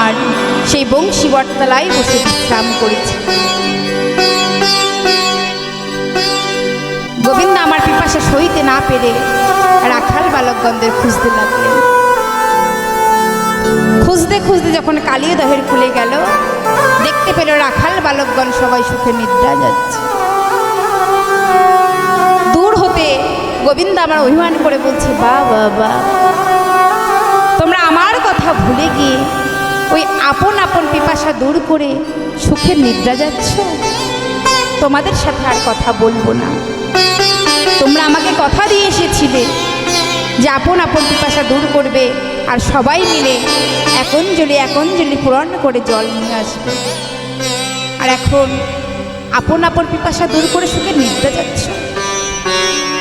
আমার সেই বংশী বটতলায় বসে বিশ্রাম করেছি। গোবিন্দ আমার পিপাসা সইতে না পেরে রাখাল বালকগণদের খুঁজতে লাগলেন। খুঁজতে খুঁজতে যখন কালীদহের খুলে গেল, দেখতে পেল রাখাল বালকগণ সবাই সুখে নিদ্রা যাচ্ছে। দূর হতে গোবিন্দ আমার অভিমান করে বলছে, বা বাবা, তোমরা আমার কথা ভুলে গিয়ে ওই আপন আপন পিপাসা দূর করে সুখের নিদ্রা যাচ্ছ। তোমাদের সাথে আর কথা বলবো না। তোমরা আমাকে কথা দিয়ে এসেছিলে যে আপন আপন পিপাসা দূর করবে আর সবাই মিলে এক অঞ্জলি পূরণ করে জল নিয়ে আসবে। আর এখন আপন আপন পিপাসা দূর করে সুখে নিদ্রা যাচ্ছ।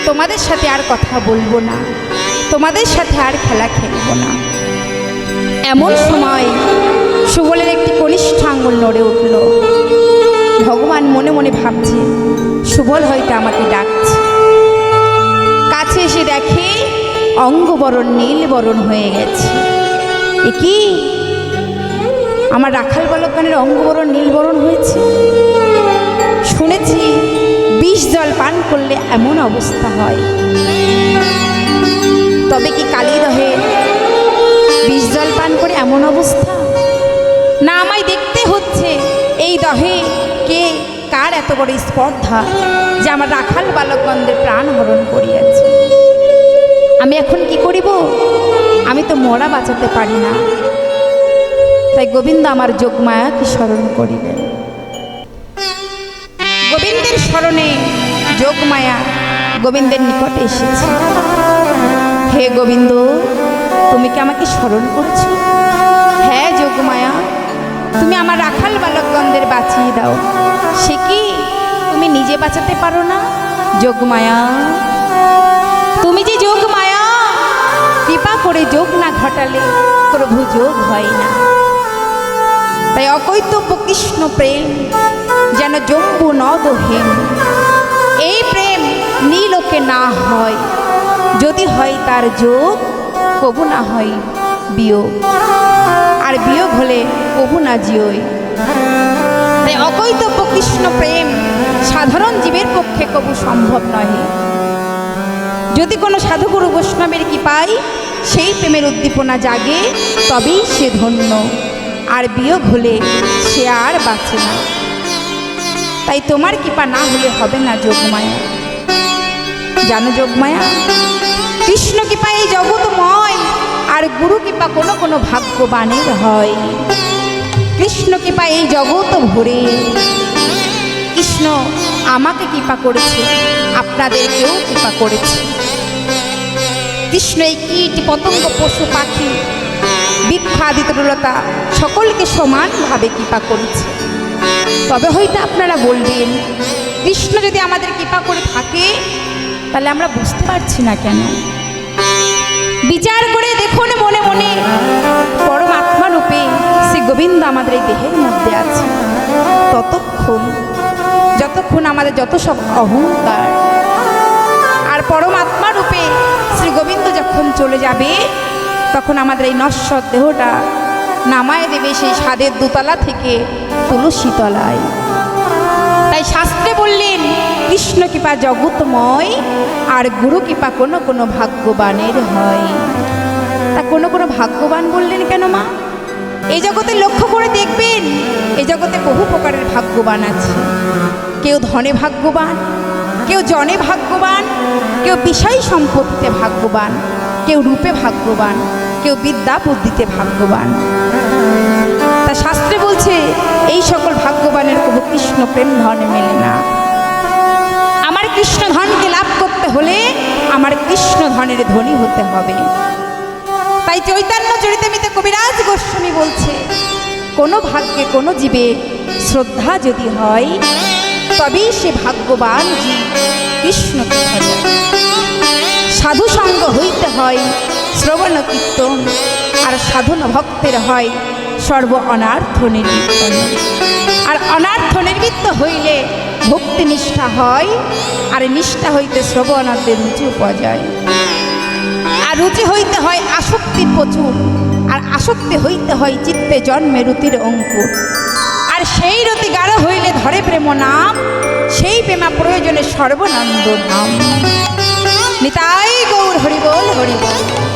তোমাদের সাথে আর কথা বলবো না, তোমাদের সাথে আর খেলা খেলবো না। এমন সময় সুবলের একটি কনিষ্ঠ আঙুল নড়ে উঠল। ভগবান মনে মনে ভাবছে, সুবল হয়তো আমাকে ডাকছে। কাছে এসে দেখে অঙ্গবরণ নীল বরণ হয়ে গেছে। এ কি, আমার রাখাল বালকগণের অঙ্গবরণ নীল বরণ হয়েছে? শুনেছি বিষ জল পান করলে এমন অবস্থা হয়। তবে কি কালীদহে বিষ জল পান করে এমন অবস্থা? না, আমায় দেখতে হচ্ছে এই দহে কে কার এত বড় স্পর্ধা যে আমার রাখাল বালকগণদের প্রাণ হরণ করিয়াছে। আমি এখন কি করিব? আমি তো মরা বাঁচাতে পারি না। তাই গোবিন্দ আমার যোগমায়াকে স্মরণ করিলেন। গোবিন্দের স্মরণে যোগমায়া গোবিন্দের নিকটে এসেছে। হে গোবিন্দ, তুমি কি আমাকে স্মরণ করেছো? হ্যাঁ যোগমায়া, তুমি আমার রাখাল বালকগণদের বাঁচিয়ে দাও। সে কি, তুমি নিজে বাঁচাতে পারো না? যোগমায়া, তুমি যে যোগমায়া, কৃপা করে যোগ না ঘটালে প্রভু যোগ হয় না। তাই অকৈতব্য কৃষ্ণ প্রেম যেন জম্বু নদ হেম। এই প্রেম নীলোকে না হয়, যদি হয় তার যোগ, কবু না হয় বিয়োগ, আর বিয়োগ হলে কবু না জিওই। তাই অকৈতব্য কৃষ্ণ প্রেম সাধারণ জীবের পক্ষে কবু সম্ভব নহে। যদি কোনো সাধুগুরু বৈষ্ণবের কৃপায় সেই প্রেমের উদ্দীপনা জাগে, তবেই সে ধন্য, আর বিয়োগ হলে সে আর বাঁচে না। তাই তোমার কৃপা না হলে হবে না যোগমায়া। জানো যোগমায়া, কৃষ্ণ কৃপা এই জগৎময়, আর গুরু কৃপা কোনো কোনো ভাগ্যবানের হয়। কৃষ্ণ কৃপা এই জগৎ ভরে। কৃষ্ণ আমাকে কৃপা করেছে, আপনাদেরকেও কৃপা করেছে। কৃষ্ণ এই কীট পতঙ্গ পশু পাখি বৃক্ষাদি তরুলতা সকলকে সমানভাবে কৃপা করেছে। তবে হয়তো আপনারা বলবেন, কৃষ্ণ যদি আমাদের কৃপা করে থাকে তাহলে আমরা বুঝতে পারছি না কেন? বিচার করে দেখুন মনে মনে, পরমাত্মা রূপে শ্রী গোবিন্দ আমাদের এই দেহের মধ্যে আছে। যতক্ষণ আমাদের যত সব অহংকার, আর পরমাত্মা রূপে শ্রী গোবিন্দ যখন চলে যাবে, তখন আমাদের এই নশ্বর দেহটা নামায় দেবে সেই স্বাদের দোতলা থেকে তুলসী তলায়। তাই শাস্ত্রে বললেন, কৃষ্ণ কৃপা জগৎময়, আর গুরু কৃপা কোনো কোনো ভাগ্যবানের হয়। তা কোনো কোনো ভাগ্যবান বললেন কেন মা? এই জগতে লক্ষ্য করে দেখবেন, এই জগতে বহু প্রকারের ভাগ্যবান আছে। কেউ ধনে ভাগ্যবান, কেউ জনে ভাগ্যবান, কেউ বিষয় সম্পত্তিতে ভাগ্যবান, কেউ রূপে ভাগ্যবান, কেউ বিদ্যা বুদ্ধিতে ভাগ্যবান। তা শাস্ত্রে বলছে, এই সকল ভাগ্যবানের কবু কৃষ্ণ প্রেম ধনে মেলে না। আমার কৃষ্ণ ধনকে লাভ করতে হলে আমার কৃষ্ণ ধনের ধনী হতে হবে। তাই চৈতন্য চরিতামৃতে কবিরাজ গোস্বামী বলছে, কোনো ভাগ্যে কোনো জীবের শ্রদ্ধা যদি হয়, তবেই সে ভাগ্যবান জীব কৃষ্ণকে ভজে। সাধু সঙ্গ হইতে হয় শ্রবণ কীর্তন, আর সাধন ভক্তের হয় সর্ব অনার্থ নিবৃত্তন। আর অনার্থ নিবৃত্ত হইলে ভক্তি নিষ্ঠা হয়, আর নিষ্ঠা হইতে শ্রবণার্থে রুচি উপজয়। আর রুচি হইতে হয় আসক্তি প্রচুর, আর আসক্তি হইতে হয় চিত্তে জন্মে রুতির অঙ্কুর। আর সেই রতি গাঢ় হইলে ধরে প্রেম নাম, সেই প্রেমা প্রয়োজনে সর্বনন্দ নাম। নিতাই গৌর হরিবোল হরিবোল।